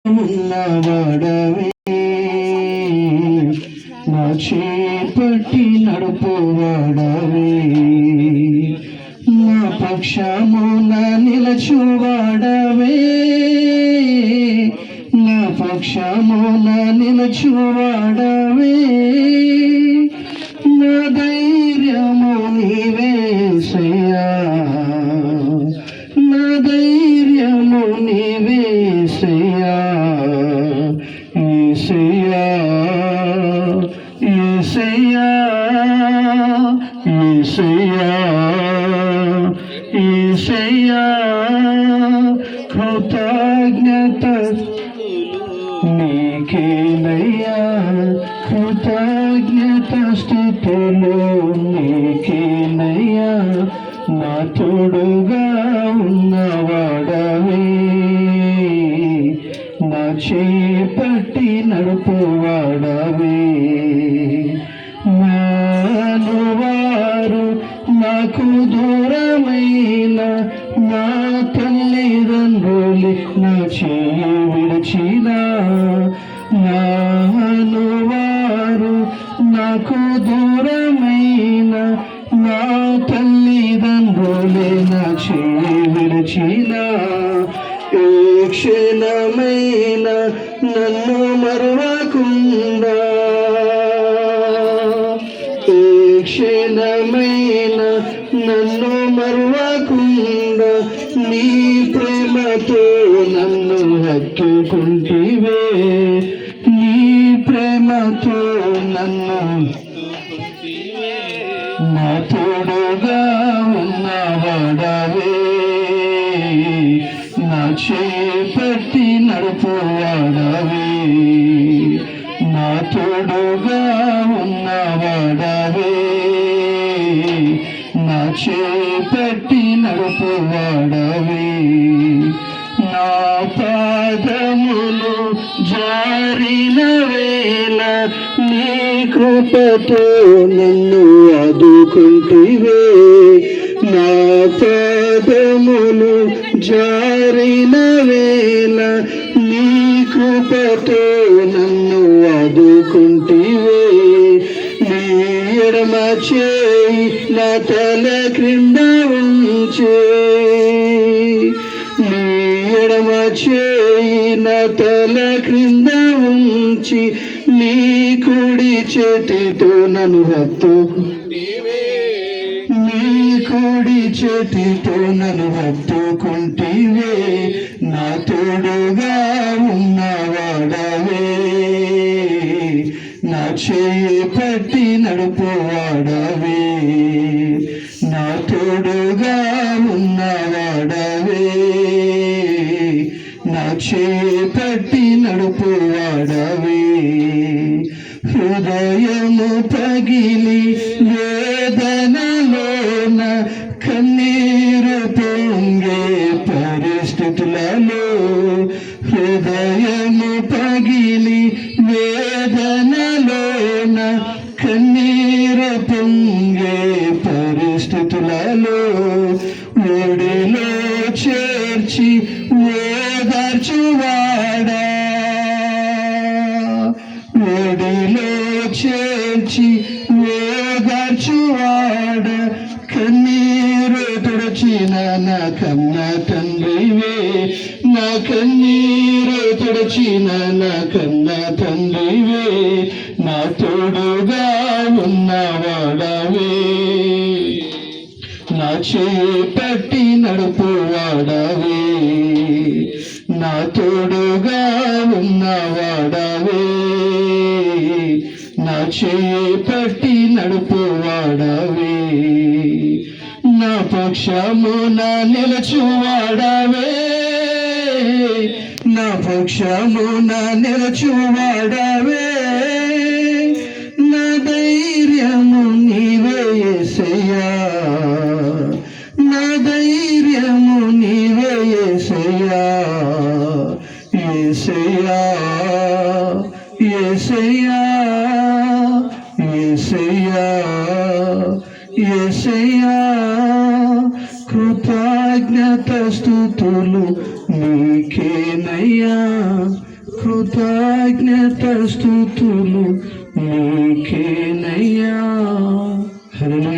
ఉన్నవాడవే నా చేపట్టి నడుపువాడవే నా పక్షమున నిలచువాడవే నా పక్షమున నిలచువాడవే నా ధైర్యము నీవేసయ్యా నా ధైర్యము నీవేసయ్యా యేసయ్యా యేసయ్యా యేసయ్యా యేసయ్యా కృతజ్ఞత నీకేనయ్యా కృతజ్ఞత స్తుతులు నీకేనయ్యా నా తోడుగా ఉన్నవాడవే నా చేపట్టి నడుపువాడవే నానువారు నాకు దూరమైన నా తల్లిదండ్రులు నా చేయి విడిచిన నానువారు నాకు దూరమైన నా తల్లిదండ్రులే నా చేయి విడిచిన ఏ క్షణమైన నన్ను మరువకుండా ఏ క్షణమైన నన్ను మరువకుండా నీ ప్రేమతో నన్ను హత్తుకుంటివే నీ ప్రేమతో నన్ను నా తోడుగా ఉన్నవాడవే నా చేపట్టి నడుపువాడవే నా తోడుగా ఉన్నవాడవే నా చేపట్టి నడుపువాడవే నా పాదములు జారిన వేళ నీ కృపతో నన్ను ఆదుకుంటివే నా పాదములు జారిన వేళ నీ కృపతో నన్ను ఆదుకుంటివే నీ ఎడమ చేయి నా తల క్రింద ఉంచే నీ ఎడమ చేయి నా తల క్రింద ఉంచి నీ కుడి చేతితో నన్ను హత్తుకుంటివే నీ కుడి చేతితో నన్ను హత్తుకుంటివే నా తోడుగా ఉన్నవాడవే నా చేయి పట్టి నడుపువాడవే నా తోడుగా ఉన్నవాడవే నా చేయి పట్టి నడుపువాడవే హృదయము పగిలి వేదనలోన కన్నీరు పొంగే పరిస్థితులలో హృదయము పగిలి వేదనలోన కన్నీరు పొంగే పరిస్థితులలో ఒడిలో చేర్చి ఓదార్చువాడా ఒడిలో చేర్చి ఓదార్చువాడ కన్నీరు తుడచిన నా కన్న తండ్రివే నా కన్నీరు తుడచిన నా కన్న తండ్రివే నా తోడుగా ఉన్నవాడవే నా చేపట్టి నడుపువాడవే నా తోడుగా ఉన్నవాడవే నా చేపట్టి నడుపువాడవే నా పక్షమున నిలచువాడవే నా పక్షమున నిలచువాడవే నా ధైర్యము నీవే యేసయ్యా నా ధైర్యము నీవే యేసయ్యా యేసయ్యా యేసయ్యా యేసయ్యా యేసయ్యా కృతజ్ఞత స్తుతులు నీకేనయ్యా కృతజ్ఞత స్తుతులు నీకేనయ్యా.